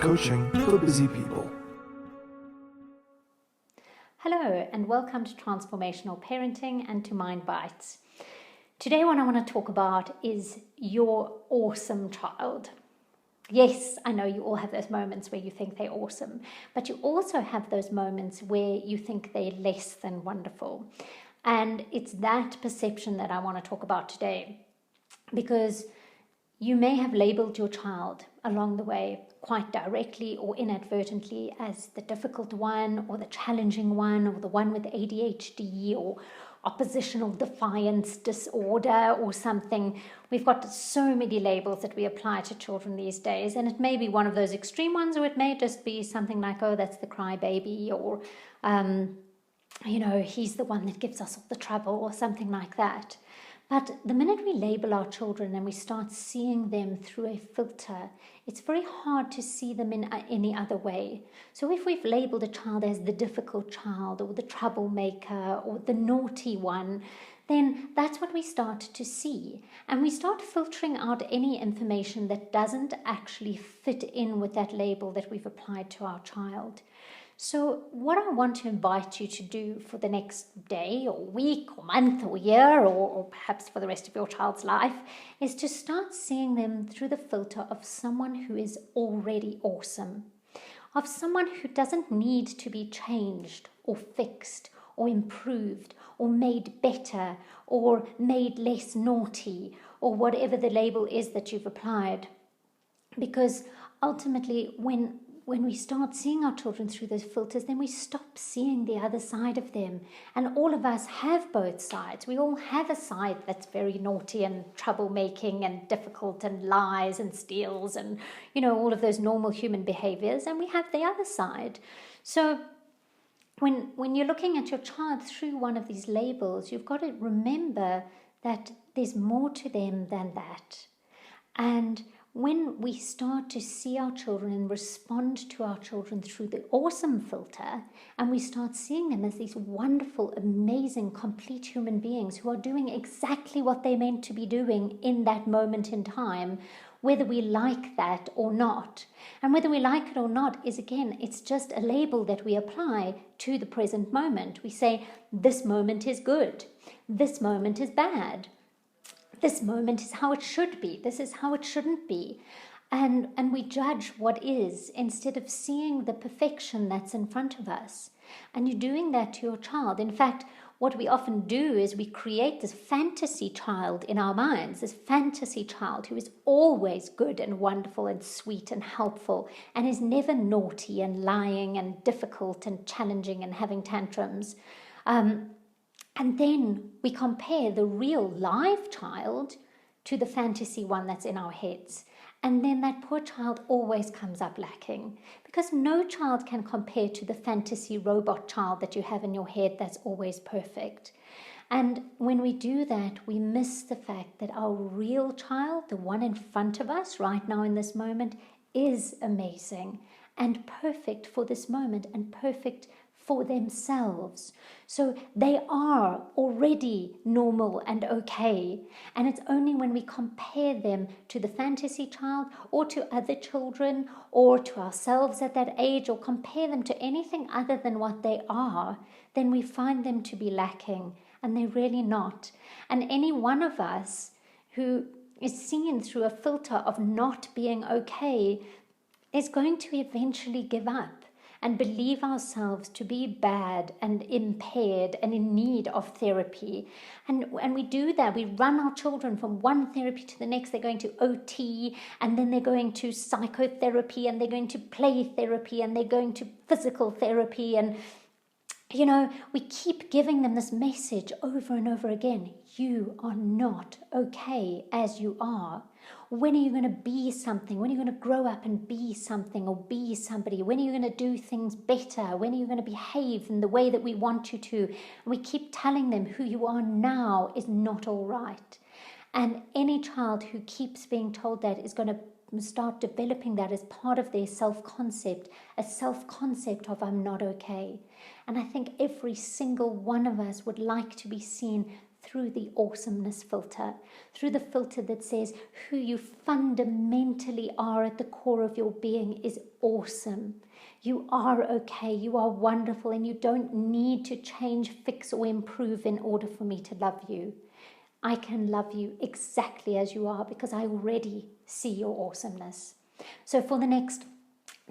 coaching for busy people. Hello and welcome to Transformational Parenting and to MindBytes. Today what I want to talk about is your awesome child. Yes, I know you all have those moments where you think they're awesome, but you also have those moments where you think they're less than wonderful. And it's that perception that I want to talk about today, because you may have labeled your child along the way quite directly or inadvertently as the difficult one or the challenging one or the one with ADHD or oppositional defiance disorder or something. We've got so many labels that we apply to children these days, and it may be one of those extreme ones, or it may just be something like, oh, that's the crybaby, or he's the one that gives us all the trouble, or something like that. But the minute we label our children and we start seeing them through a filter, it's very hard to see them in any other way. So if we've labeled a child as the difficult child or the troublemaker or the naughty one, then that's what we start to see. And we start filtering out any information that doesn't actually fit in with that label that we've applied to our child. So what I want to invite you to do for the next day or week or month or year or perhaps for the rest of your child's life is to start seeing them through the filter of someone who is already awesome, of someone who doesn't need to be changed or fixed or improved or made better or made less naughty or whatever the label is that you've applied. Because ultimately, when we start seeing our children through those filters, then we stop seeing the other side of them. And all of us have both sides. We all have a side that's very naughty and troublemaking and difficult and lies and steals and, all of those normal human behaviors. And we have the other side. So when you're looking at your child through one of these labels, you've got to remember that there's more to them than that. And when we start to see our children and respond to our children through the awesome filter, and we start seeing them as these wonderful, amazing, complete human beings who are doing exactly what they're meant to be doing in that moment in time, whether we like that or not. And whether we like it or not is, again, it's just a label that we apply to the present moment. We say, this moment is good, this moment is bad. This moment is how it should be. This is how it shouldn't be. And we judge what is instead of seeing the perfection that's in front of us. And you're doing that to your child. In fact, what we often do is we create this fantasy child in our minds, this fantasy child who is always good and wonderful and sweet and helpful and is never naughty and lying and difficult and challenging and having tantrums. And then we compare the real live child to the fantasy one that's in our heads. And then that poor child always comes up lacking, because no child can compare to the fantasy robot child that you have in your head that's always perfect. And when we do that, we miss the fact that our real child, the one in front of us right now in this moment, is amazing and perfect for this moment and perfect for themselves. So they are already normal and okay. And it's only when we compare them to the fantasy child or to other children or to ourselves at that age, or compare them to anything other than what they are, then we find them to be lacking, and they're really not. And any one of us who is seen through a filter of not being okay is going to eventually give up and believe ourselves to be bad and impaired and in need of therapy. And we do that. We run our children from one therapy to the next. They're going to OT, and then they're going to psychotherapy, and they're going to play therapy, and they're going to physical therapy. And, we keep giving them this message over and over again. You are not okay as you are. When are you going to be something? When are you going to grow up and be something or be somebody? When are you going to do things better? When are you going to behave in the way that we want you to? And we keep telling them who you are now is not all right. And any child who keeps being told that is going to start developing that as part of their self-concept, a self-concept of I'm not okay. And I think every single one of us would like to be seen through the awesomeness filter, through the filter that says who you fundamentally are at the core of your being is awesome. You are okay, you are wonderful, and you don't need to change, fix, or improve in order for me to love you. I can love you exactly as you are because I already see your awesomeness. So for the next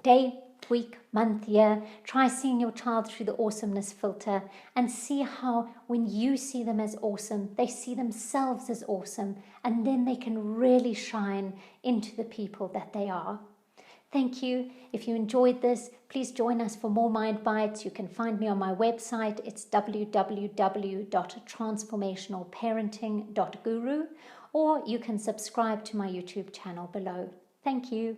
day, week, month, year, try seeing your child through the awesomeness filter and see how when you see them as awesome, they see themselves as awesome, and then they can really shine into the people that they are. Thank you. If you enjoyed this, please join us for more Mind Bites. You can find me on my website. It's www.transformationalparenting.guru, or you can subscribe to my YouTube channel below. Thank you.